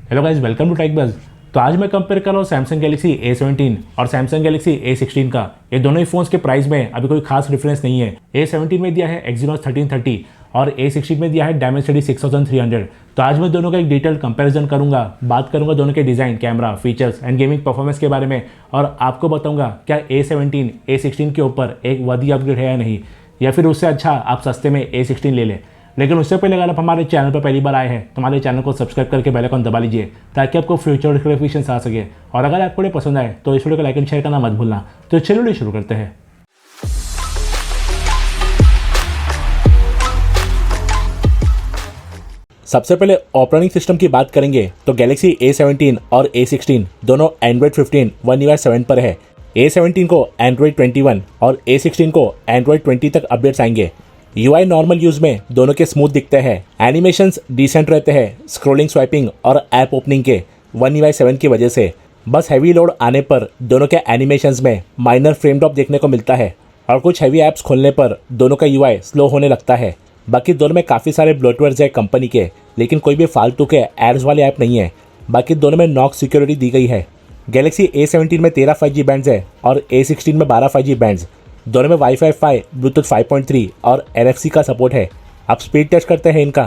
Hello guys, welcome to Tech Buzz. तो आज मैं कंपेयर कर रहा हूँ सैमसंग गैलेक्सी A17 और सैमसंग गैलेक्सी A16 का। ये दोनों ही फोन्स के प्राइस में अभी कोई खास डिफरेंस नहीं है। A17 में दिया है Exynos 1330 और A16 में दिया है Dimensity 6300। तो आज मैं दोनों का एक डिटेल कंपैरिजन करूंगा, बात करूंगा दोनों के design, camera, features and gaming performance के बारे में, और आपको बताऊंगा क्या A17 A16 के ऊपर एक वर्दी अपग्रेड है या नहीं, या फिर उससे अच्छा आप सस्ते में A16 ले लें। लेकिन उससे पहले अगर आप हमारे चैनल पर पहली बार आए हैं तो हमारे चैनल को सब्सक्राइब करके बेल आइकन दबा लीजिए ताकि आपको फ्यूचर नोटिफिकेशंस आ सके। और अगर आपको ये पसंद आए तो इस वीडियो को लाइक एंड शेयर करना मत भूलना। तो चलिए शुरू करते हैं। सबसे पहले ऑपरेटिंग सिस्टम की बात करेंगे तो गैलेक्सी A17 और A16 दोनों Android 15 One UI 7 पर है। A17 को Android 21 और A16 को Android 20 तक अपडेट्स आएंगे। UI नॉर्मल यूज में दोनों के स्मूथ दिखते हैं, एनिमेशंस डिसेंट रहते हैं स्क्रॉलिंग, स्वाइपिंग और ऐप ओपनिंग के One UI 7 की वजह से। बस हैवी लोड आने पर दोनों के एनिमेशंस में माइनर फ्रेम ड्रॉप देखने को मिलता है और कुछ हैवी ऐप्स खोलने पर दोनों का UI स्लो होने लगता है। बाकी दोनों में काफ़ी सारे ब्लोटवेयर्स है कंपनी के, लेकिन कोई भी फालतू के एड्स वाले ऐप नहीं है। बाकी दोनों में नॉक सिक्योरिटी दी गई है। गैलेक्सी A17 में 13 5G बैंड्स है और A16 में 12 5G बैंड्स। दोनों में Wi-Fi 5, ब्लूटूथ 5.3 और NFC का सपोर्ट है। अब स्पीड टेस्ट करते हैं इनका।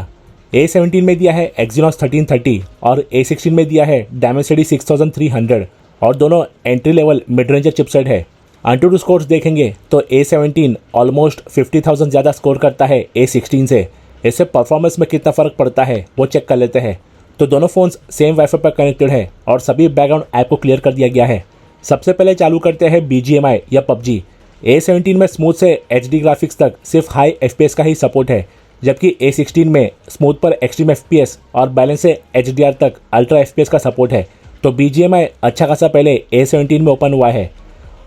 A17 में दिया है Exynos 1330 और A16 में दिया है Dimensity 6300 और दोनों entry level mid ranger chipset है। AnTuTu स्कोर्स देखेंगे तो A17 ऑलमोस्ट 50,000 ज़्यादा स्कोर करता है A16 से। इससे परफॉर्मेंस में कितना फ़र्क पड़ता है वो चेक कर लेते हैं। तो दोनों फ़ोन्स सेम वाईफाई पर कनेक्टेड है और सभी बैकग्राउंड ऐप को क्लियर कर दिया गया है। सबसे पहले चालू करते हैं BGMI या PUBG। A17 में स्मूथ से HD ग्राफिक्स तक सिर्फ हाई FPS का ही सपोर्ट है, जबकि A16 में स्मूथ पर एक्सट्रीम FPS और बैलेंस से HDR तक अल्ट्रा FPS का सपोर्ट है। तो BGMI अच्छा खासा पहले A17 में ओपन हुआ है।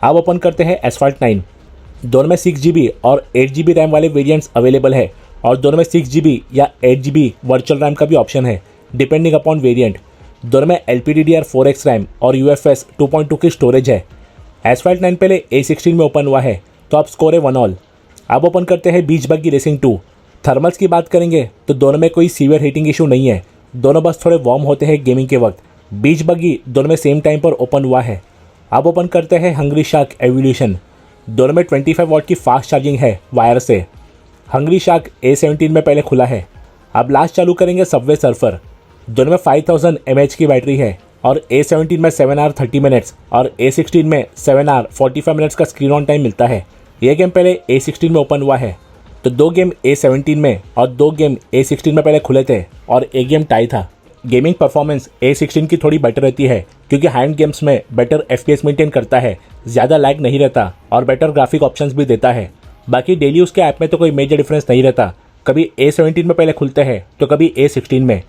अब ओपन करते हैं Asphalt 9। दोनों में 6GB और 8GB रैम वाले वेरिएंट्स अवेलेबल है और दोनों में 6GB या 8GB वर्चुअल रैम का भी ऑप्शन है डिपेंडिंग अपॉन वेरिएंट। दोनों में LPDDR4X रैम और UFS 2.2 की स्टोरेज है। Asphalt 9 पहले A16 में ओपन हुआ है, तो अब स्कोर है 1-1। अब ओपन करते हैं बीच बग्गी रेसिंग 2। थर्मल्स की बात करेंगे तो दोनों में कोई सीवियर हीटिंग इशू नहीं है, दोनों बस थोड़े वार्म होते हैं गेमिंग के वक्त। बीच बग्गी दोनों में सेम टाइम पर ओपन हुआ है। अब ओपन करते हैं हंग्री शार्क एवोल्यूशन। दोनों में 25 वाट की फास्ट चार्जिंग है वायर से। हंग्री शार्क A17 में पहले खुला है। अब लास्ट चालू करेंगे सबवे सर्फर। दोनों में 5000 mAh की बैटरी है और A17 में 7 hour 30 minutes और A16 में 7 hour 45 minutes का स्क्रीन ऑन टाइम मिलता है। यह गेम पहले A16 में ओपन हुआ है, तो 2 गेम A17 में और 2 गेम A16 में पहले खुले थे और एक गेम टाई था। गेमिंग परफॉर्मेंस A16 की थोड़ी बेटर रहती है क्योंकि हैंड गेम्स में बेटर FPS मेंटेन करता है, ज़्यादा लैग नहीं रहता और बेटर ग्राफिक ऑप्शंस भी देता है। बाकी डेली यूज़ के ऐप में तो कोई मेजर डिफरेंस नहीं रहता, कभी A17 में पहले खुलते हैं तो कभी A16 में।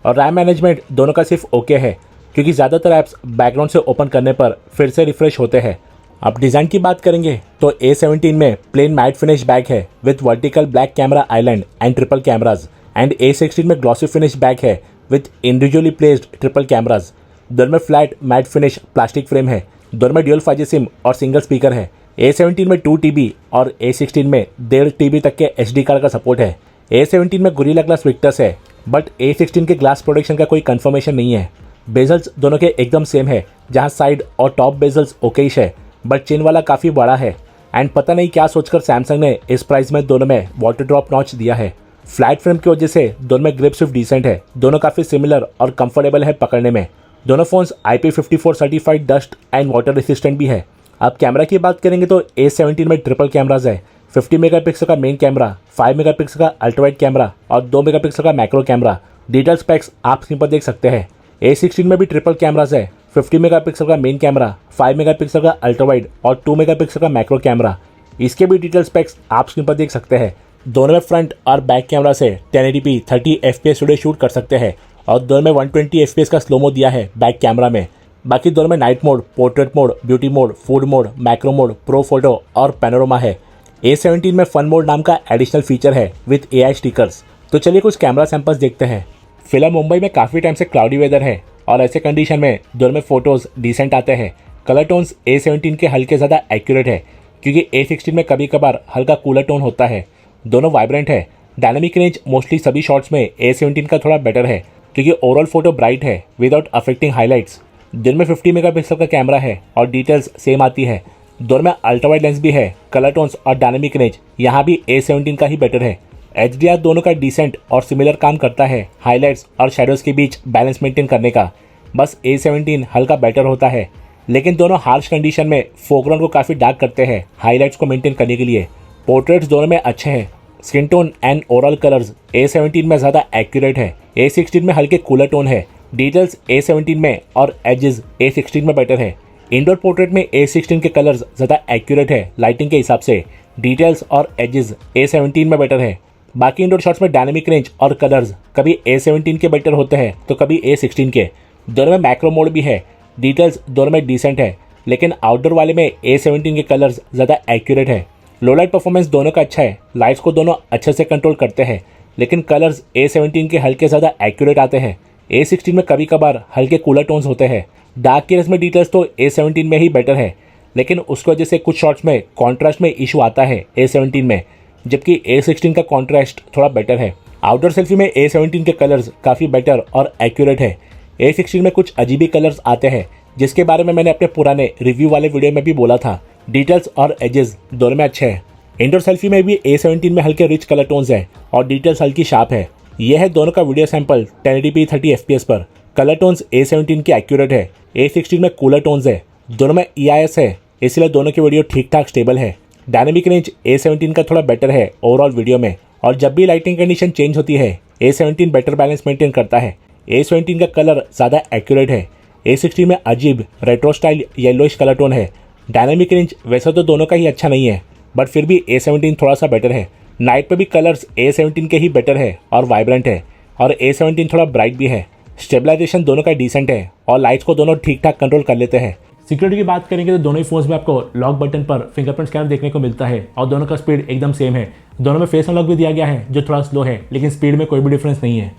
और रैम मैनेजमेंट दोनों का सिर्फ ओके है क्योंकि ज़्यादातर ऐप्स बैकग्राउंड से ओपन करने पर फिर से रिफ्रेश होते हैं। अब डिज़ाइन की बात करेंगे तो A17 में प्लेन मैट फिनिश बैक है with vertical black camera island and triple cameras, and A16 में ग्लॉसी फिनिश बैक है with individually placed triple cameras. दोनों में flat matte finish plastic frame है। दोनों में ड्यूल 5G सिम और सिंगल स्पीकर है। A17 में 2 TB और A16 में 1.5 TB तक के SD कार्ड का सपोर्ट है। A17 में गोरिल्ला ग्लास विक्टर्स है, बट A16 के ग्लास प्रोटेक्शन का कोई कंफर्मेशन नहीं है। बेजल्स दोनों के एकदम सेम है, जहां साइड और टॉप बेजल्स ओकेश है, बट चिन वाला काफ़ी बड़ा है। एंड पता नहीं क्या सोचकर सैमसंग ने इस प्राइस में दोनों में वाटर ड्रॉप नॉच दिया है। फ्लैट फ्रेम की वजह से दोनों में ग्रिप सिर्फ डिसेंट है, दोनों काफ़ी सिमिलर और कंफर्टेबल है पकड़ने में। दोनों phones IP54 certified dust and water resistant भी है। अब कैमरा की बात करेंगे तो A17 में ट्रिपल कैमराज है। 50 मेगापिक्सल का मेन कैमरा, 5 मेगापिक्सल का अल्ट्रावाइड कैमरा और 2 मेगापिक्सल का मैक्रो कैमरा। डिटेल स्पेक्स आप स्क्रीन पर देख सकते हैं। A16 में भी ट्रिपल कैमराज है। 50 मेगापिक्सल का मेन कैमरा, 5 मेगापिक्सल का अल्ट्रावाइड और 2 मेगापिक्सल का मैक्रो कैमरा। इसके भी डिटेल स्पेक्स आप स्क्रीन पर देख सकते हैं। दोनों में फ्रंट और बैक कैमरा से 1080p 30 FPS वीडियो शूट कर सकते हैं और दोनों में 120 FPS का स्लोमो दिया है बैक कैमरा में। बाकी दोनों में night mode, portrait mode, beauty mode, food mode, macro mode, pro photo और पैनोरमा है। A17 में फन मोड नाम का एडिशनल फीचर है विथ AI स्टिकर्स। तो चलिए कुछ कैमरा सैंपल्स देखते हैं। फिलहाल मुंबई में काफ़ी टाइम से क्लाउडी वेदर है और ऐसे कंडीशन में दोनों में फोटोज़ डिसेंट आते हैं। कलर टोन्स A17 के हल्के ज़्यादा एक्यूरेट है क्योंकि A16 में कभी कभार हल्का कूलर टोन होता है। दोनों वाइब्रेंट है। डायनामिक रेंज मोस्टली सभी शॉट्स में A17 का थोड़ा बेटर है क्योंकि ओवरऑल फोटो ब्राइट है विदाउट अफेक्टिंग हाईलाइट्स। दिन में 50 मेगापिक्सल का कैमरा है और डिटेल्स सेम आती है। दोनों में अल्ट्रा वाइड लेंस भी है। कलर टोन्स और डायनेमिक रेंज यहाँ भी A17 का ही बेटर है। HDR दोनों का डिसेंट और सिमिलर काम करता है हाईलाइट्स और शेडोज के बीच बैलेंस मेंटेन करने का। बस A17 हल्का बेटर होता है, लेकिन दोनों हार्श कंडीशन में फोरग्राउंड को काफ़ी डार्क करते हैं हाईलाइट्स को मेंटेन करने के लिए। पोर्ट्रेट्स दोनों में अच्छे हैं। Skin tone and overall colours A17 में ज़्यादा एक्यूरेट है। A16 में हल्के कूलर टोन है। डिटेल्स A17 में और एजेस A16 में बेटर है। इंडोर पोर्ट्रेट में A16 के कलर्स ज़्यादा एक्यूरेट है लाइटिंग के हिसाब से। डिटेल्स और एजेस A17 में बेटर है। बाकी इंडोर शॉट्स में डायनेमिक रेंज और कलर्स कभी A17 के बेटर होते हैं तो कभी A16 के। दोनों में मैक्रो मोड भी है। डिटेल्स दोनों में डिसेंट है, लेकिन आउटडोर वाले में A17 के कलर्स ज़्यादा एक्यूरेट है। लो लाइट परफॉर्मेंस दोनों का अच्छा है। लाइट्स को दोनों अच्छे से कंट्रोल करते हैं, लेकिन कलर्स A17 के हल्के ज़्यादा एक्यूरेट आते हैं। A16 में कभी कभार हल्के कूलर टोन्स होते हैं। डार्क क्लियरेंस में डिटेल्स तो A17 में ही बेटर है, लेकिन उसकी वजह से कुछ शॉट्स में कॉन्ट्रास्ट में इशू आता है A17 में, जबकि A16 का कॉन्ट्रास्ट थोड़ा बेटर है। आउटडोर सेल्फी में A17 के कलर्स काफ़ी बेटर और एक्यूरेट है। A16 में कुछ अजीबी कलर्स आते हैं, जिसके बारे में मैंने अपने पुराने रिव्यू वाले वीडियो में भी बोला था। डिटेल्स और एजेस दोनों में अच्छे हैं। इंडोर सेल्फी में भी A17 में हल्के रिच कलर टोन्स हैं और डिटेल्स हल्की शार्प है। यह है दोनों का वीडियो सैंपल 1080p 30 fps पर। कलर टोन्स A17 की एक्यूरेट है। A16 में कूलर टोन्स है। दोनों में EIS है, इसलिए दोनों की वीडियो ठीक ठाक स्टेबल है। डायनेमिक रेंज A17 का थोड़ा बेटर है ओवरऑल वीडियो में, और जब भी लाइटिंग कंडीशन चेंज होती है A17 बेटर बैलेंस मेंटेन करता है। A17 का कलर ज़्यादा एक्यूरेट है। A16 में अजीब retro style yellowish colour tone है। डायनेमिक रेंज वैसे तो दोनों का ही अच्छा नहीं है, बट फिर भी A17 थोड़ा सा बेटर है। नाइट पे भी कलर्स A17 के ही बेटर है और वाइब्रेंट है, और A17 थोड़ा ब्राइट भी है। स्टेबलाइजेशन दोनों का डिसेंट है और लाइट्स को दोनों ठीक ठाक कंट्रोल कर लेते हैं। सिक्योरिटी की बात करेंगे तो दोनों ही फोन्स में आपको लॉक बटन पर फिंगरप्रिंट स्कैनर देखने को मिलता है और दोनों का स्पीड एकदम सेम है। दोनों में फेस अनलॉक भी दिया गया है जो थोड़ा स्लो है, लेकिन स्पीड में कोई भी डिफरेंस नहीं है।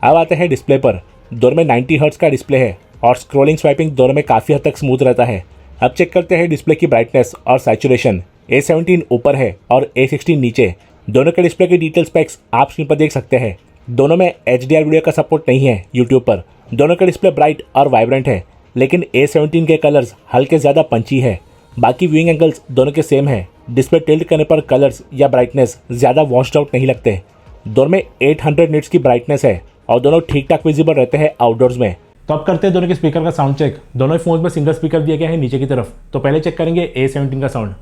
अब आते हैं डिस्प्ले पर। दोनों में 90 हर्ट्ज का डिस्प्ले है और स्क्रॉलिंग स्वाइपिंग दोनों में काफ़ी हद तक स्मूथ रहता है। अब चेक करते हैं डिस्प्ले की ब्राइटनेस और सैचुरेशन। A17 ऊपर है और A16 नीचे। दोनों के डिस्प्ले की डिटेल स्पेक्स आप स्क्रीन पर देख सकते हैं। दोनों में HDR वीडियो का सपोर्ट नहीं है यूट्यूब पर। दोनों का डिस्प्ले ब्राइट और वाइब्रेंट है, लेकिन A17 के कलर्स हल्के ज़्यादा पंची है। बाकी व्यूइंग एंगल्स दोनों के सेम है। डिस्प्ले टिल्ट करने पर कलर्स या ब्राइटनेस ज़्यादा वॉश्ड आउट नहीं लगते। दोनों में 800 निट्स की ब्राइटनेस है और दोनों ठीक ठाक विजिबल रहते हैं आउटडोर्स में। तो अब करते हैं दोनों के स्पीकर का साउंड चेक। दोनों ही फोन्स में सिंगल स्पीकर दिया गया है नीचे की तरफ। तो पहले चेक करेंगे A17 का साउंड।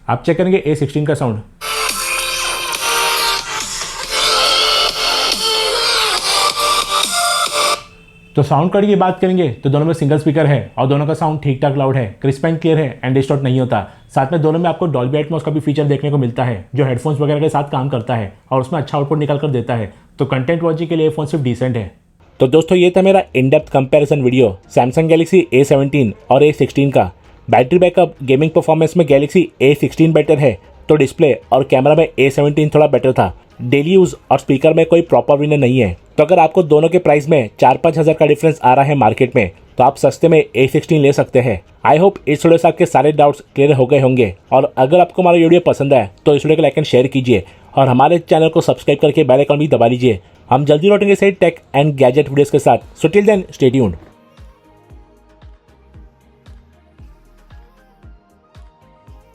आप चेक करेंगे A16 का साउंड। तो साउंड क्वालिटी की बात करेंगे तो दोनों में सिंगल स्पीकर है और दोनों का साउंड ठीक ठाक लाउड है, क्रिस्प एंड क्लियर है एंड डिस्टॉर्ट नहीं होता। साथ में दोनों में आपको डॉल्बी एटमॉस का भी फीचर देखने को मिलता है, जो हेडफोन्स वगैरह के साथ काम करता है और उसमें अच्छा आउटपुट निकाल कर देता है। तो कंटेंट वॉचिंग के लिए फोन सिर्फ डिसेंट है। तो दोस्तों ये था मेरा in depth comparison video Samsung Galaxy A17 और A16 का। बैटरी बैकअप, गेमिंग परफॉर्मेंस में गैलेक्सी A16 बेटर है, तो डिस्प्ले और कैमरा में A17 थोड़ा बेटर था। डेली यूज़ और स्पीकर में कोई प्रॉपर विनर नहीं है। तो अगर आपको दोनों के प्राइस में 4-5 हज़ार का डिफरेंस आ रहा है मार्केट में, तो आप सस्ते में A16 ले सकते हैं। आई होप इस वीडियो से आपके सारे डाउट्स क्लियर हो गए होंगे, और अगर आपको हमारा वीडियो पसंद आया तो इस वीडियो को लाइक एंड शेयर कीजिए और हमारे चैनल को सब्सक्राइब करके बेल आइकन भी दबा लीजिए। हम जल्दी लौटेंगे सही टेक एंड गैजेट वीडियोस के साथ। So till then stay tuned.